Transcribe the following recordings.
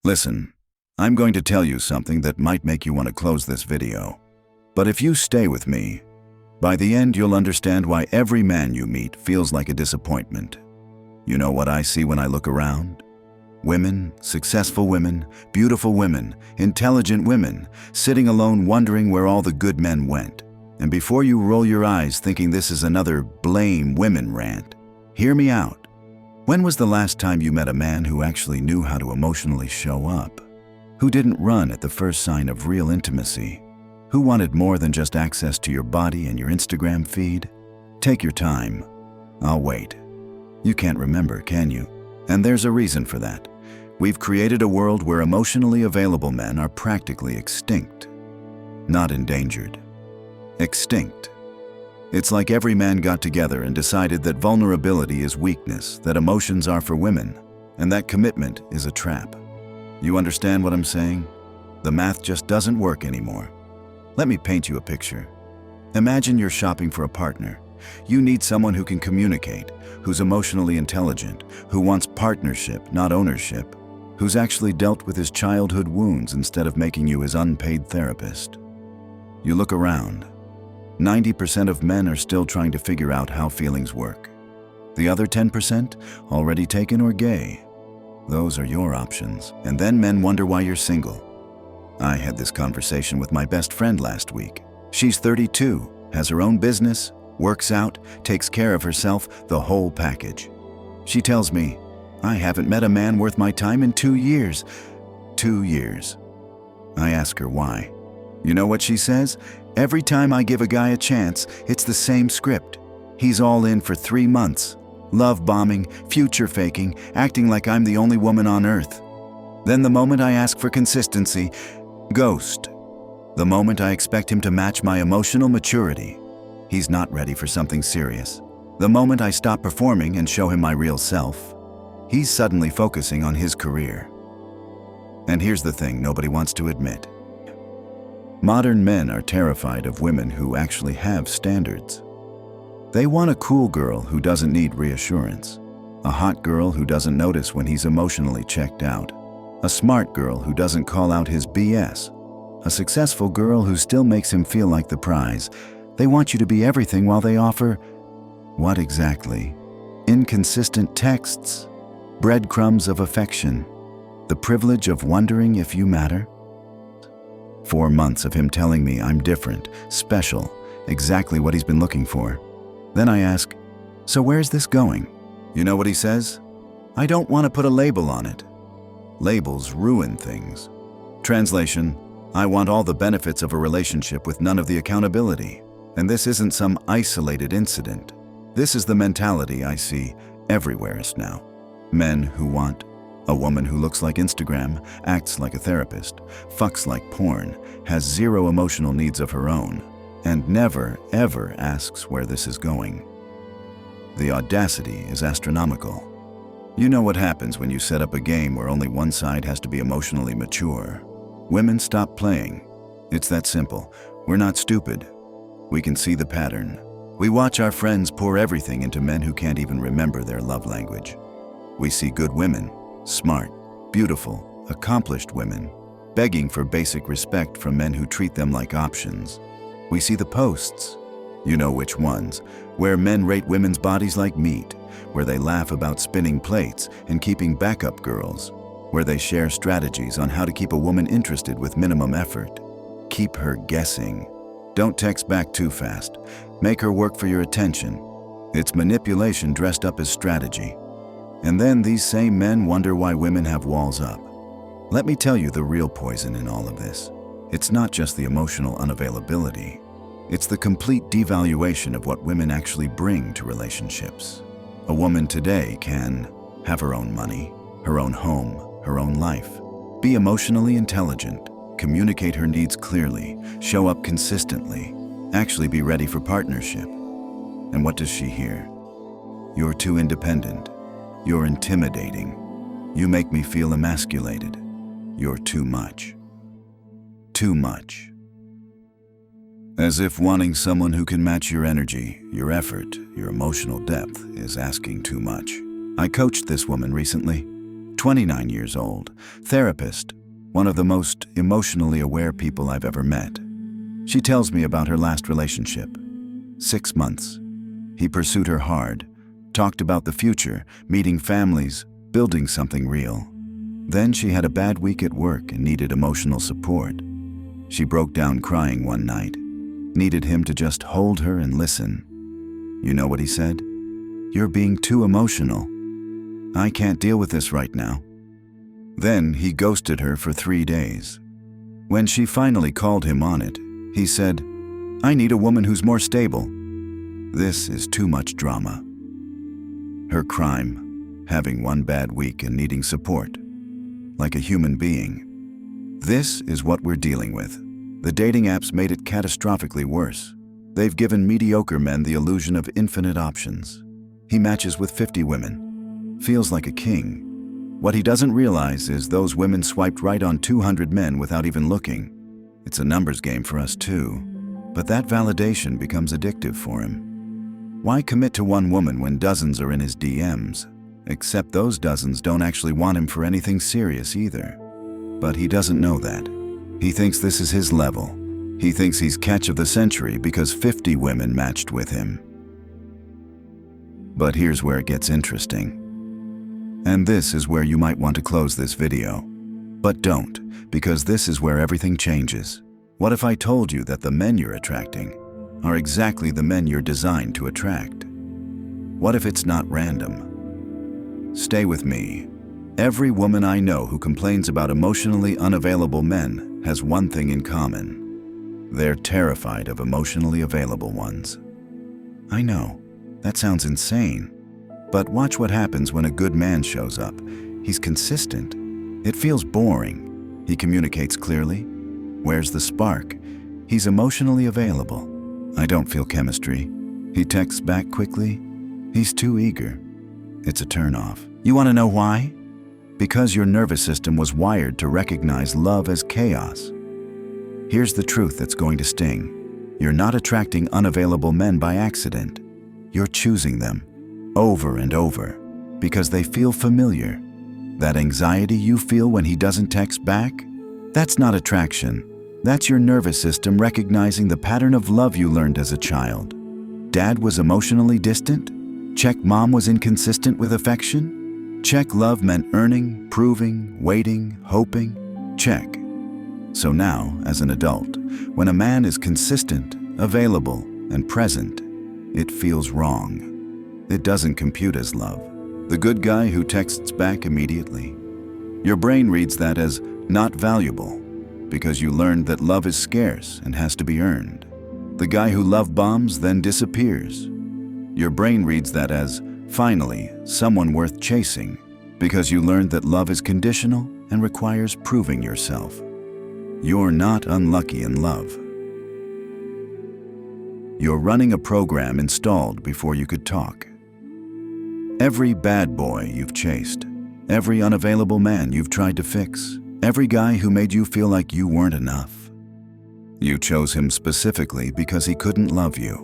Listen, I'm going to tell you something that might make you want to close this video. But if you stay with me, by the end you'll understand why every man you meet feels like a disappointment. You know what I see when I look around? Women, successful women, beautiful women, intelligent women, sitting alone wondering where all the good men went. And before you roll your eyes thinking this is another blame women rant, hear me out. When was the last time you met a man who actually knew how to emotionally show up? Who didn't run at the first sign of real intimacy? Who wanted more than just access to your body and your Instagram feed? Take your time. I'll wait. You can't remember, can you? And there's a reason for that. We've created a world where emotionally available men are practically extinct. Not endangered. Extinct. It's like every man got together and decided that vulnerability is weakness, that emotions are for women, and that commitment is a trap. You understand what I'm saying? The math just doesn't work anymore. Let me paint you a picture. Imagine you're shopping for a partner. You need someone who can communicate, who's emotionally intelligent, who wants partnership, not ownership, who's actually dealt with his childhood wounds instead of making you his unpaid therapist. You look around. 90% of men are still trying to figure out how feelings work. The other 10%, already taken or gay. Those are your options. And then men wonder why you're single. I had this conversation with my best friend last week. She's 32, has her own business, works out, takes care of herself, the whole package. She tells me, I haven't met a man worth my time in 2 years. 2 years. I ask her why. You know what she says? Every time I give a guy a chance, it's the same script. He's all in for 3 months. Love bombing, future faking, acting like I'm the only woman on earth. Then the moment I ask for consistency, ghost. The moment I expect him to match my emotional maturity, he's not ready for something serious. The moment I stop performing and show him my real self, he's suddenly focusing on his career. And here's the thing nobody wants to admit. Modern men are terrified of women who actually have standards. They want a cool girl who doesn't need reassurance, a hot girl who doesn't notice when he's emotionally checked out, a smart girl who doesn't call out his BS, a successful girl who still makes him feel like the prize. They want you to be everything while they offer, what exactly? Inconsistent texts, breadcrumbs of affection, the privilege of wondering if you matter. 4 months of him telling me I'm different, special, exactly what he's been looking for. Then I ask, so where's this going? You know what he says? I don't want to put a label on it. Labels ruin things. Translation, I want all the benefits of a relationship with none of the accountability. And this isn't some isolated incident. This is the mentality I see everywhere now. Men who want a woman who looks like Instagram, acts like a therapist, fucks like porn, has zero emotional needs of her own, and never, ever asks where this is going. The audacity is astronomical. You know what happens when you set up a game where only one side has to be emotionally mature. Women stop playing. It's that simple. We're not stupid. We can see the pattern. We watch our friends pour everything into men who can't even remember their love language. We see good women, smart, beautiful, accomplished women, begging for basic respect from men who treat them like options. We see the posts, you know which ones, where men rate women's bodies like meat, where they laugh about spinning plates and keeping backup girls, where they share strategies on how to keep a woman interested with minimum effort. Keep her guessing. Don't text back too fast. Make her work for your attention. It's manipulation dressed up as strategy. And then these same men wonder why women have walls up. Let me tell you the real poison in all of this. It's not just the emotional unavailability. It's the complete devaluation of what women actually bring to relationships. A woman today can have her own money, her own home, her own life, be emotionally intelligent, communicate her needs clearly, show up consistently, actually be ready for partnership. And what does she hear? You're too independent. You're intimidating. You make me feel emasculated. You're too much. Too much. As if wanting someone who can match your energy, your effort, your emotional depth is asking too much. I coached this woman recently. 29 years old, therapist, one of the most emotionally aware people I've ever met. She tells me about her last relationship. 6 months. He pursued her hard, talked about the future, meeting families, building something real. Then she had a bad week at work and needed emotional support. She broke down crying one night, needed him to just hold her and listen. You know what he said? "You're being too emotional. I can't deal with this right now." Then he ghosted her for 3 days. When she finally called him on it, he said, "I need a woman who's more stable." This is too much drama. Her crime, having one bad week and needing support, like a human being. This is what we're dealing with. The dating apps made it catastrophically worse. They've given mediocre men the illusion of infinite options. He matches with 50 women, feels like a king. What he doesn't realize is those women swiped right on 200 men without even looking. It's a numbers game for us too, but that validation becomes addictive for him. Why commit to one woman when dozens are in his DMs? Except those dozens don't actually want him for anything serious either. But he doesn't know that. He thinks this is his level. He thinks he's catch of the century because 50 women matched with him. But here's where it gets interesting. And this is where you might want to close this video. But don't, because this is where everything changes. What if I told you that the men you're attracting are exactly the men you're designed to attract? What if it's not random? Stay with me. Every woman I know who complains about emotionally unavailable men has one thing in common. They're terrified of emotionally available ones. I know, that sounds insane. But watch what happens when a good man shows up. He's consistent. It feels boring. He communicates clearly. Where's the spark? He's emotionally available. I don't feel chemistry. He texts back quickly. He's too eager. It's a turnoff. You want to know why? Because your nervous system was wired to recognize love as chaos. Here's the truth that's going to sting. You're not attracting unavailable men by accident. You're choosing them over and over because they feel familiar. That anxiety you feel when he doesn't text back? That's not attraction. That's your nervous system recognizing the pattern of love you learned as a child. Dad was emotionally distant? Check. Mom was inconsistent with affection? Check. Love meant earning, proving, waiting, hoping? Check. So now, as an adult, when a man is consistent, available, and present, it feels wrong. It doesn't compute as love. The good guy who texts back immediately. Your brain reads that as not valuable because you learned that love is scarce and has to be earned. The guy who love bombs then disappears. Your brain reads that as finally someone worth chasing because you learned that love is conditional and requires proving yourself. You're not unlucky in love. You're running a program installed before you could talk. Every bad boy you've chased, every unavailable man you've tried to fix, every guy who made you feel like you weren't enough. You chose him specifically because he couldn't love you.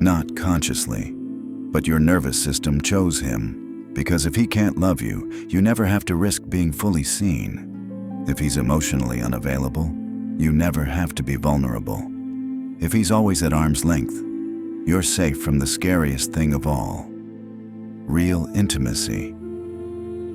Not consciously, but your nervous system chose him because if he can't love you, you never have to risk being fully seen. If he's emotionally unavailable, you never have to be vulnerable. If he's always at arm's length, you're safe from the scariest thing of all. Real intimacy.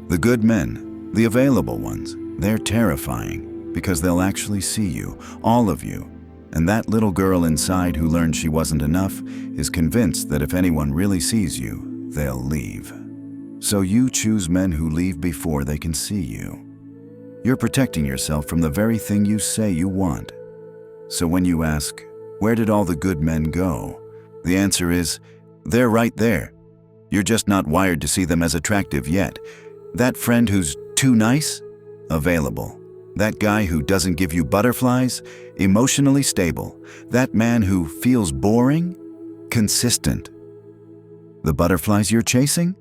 The good men, the available ones, they're terrifying because they'll actually see you, all of you. And that little girl inside who learned she wasn't enough is convinced that if anyone really sees you, they'll leave. So you choose men who leave before they can see you. You're protecting yourself from the very thing you say you want. So when you ask, where did all the good men go? The answer is, they're right there. You're just not wired to see them as attractive yet. That friend who's too nice? Available. That guy who doesn't give you butterflies? Emotionally stable. That man who feels boring? Consistent. The butterflies you're chasing?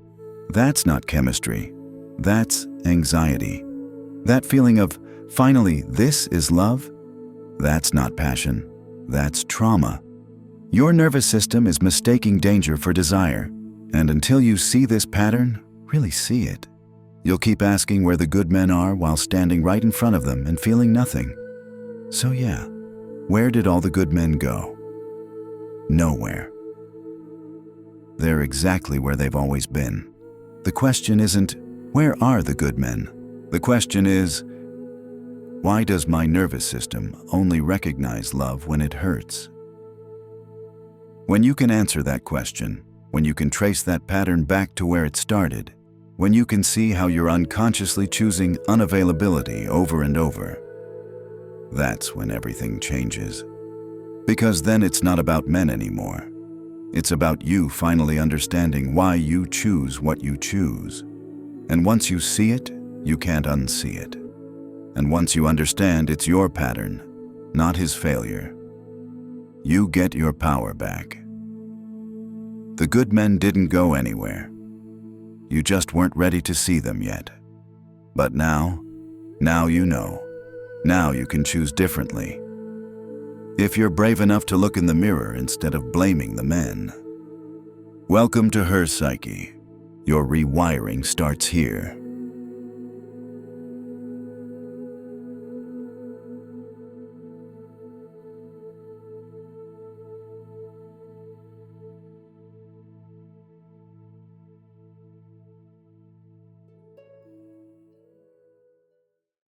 That's not chemistry. That's anxiety. That feeling of, finally, this is love? That's not passion. That's trauma. Your nervous system is mistaking danger for desire. And until you see this pattern, really see it, You'll keep asking where the good men are while standing right in front of them and feeling nothing. So yeah, where did all the good men go? Nowhere. They're exactly where they've always been. The question isn't, where are the good men? The question is, why does my nervous system only recognize love when it hurts? When you can answer that question, when you can trace that pattern back to where it started, when you can see how you're unconsciously choosing unavailability over and over, that's when everything changes. Because then it's not about men anymore. It's about you finally understanding why you choose what you choose. And once you see it, you can't unsee it. And once you understand it's your pattern, not his failure, you get your power back. The good men didn't go anywhere. You just weren't ready to see them yet. But now you know. Now you can choose differently. If you're brave enough to look in the mirror instead of blaming the men. Welcome to her psyche. Your rewiring starts here.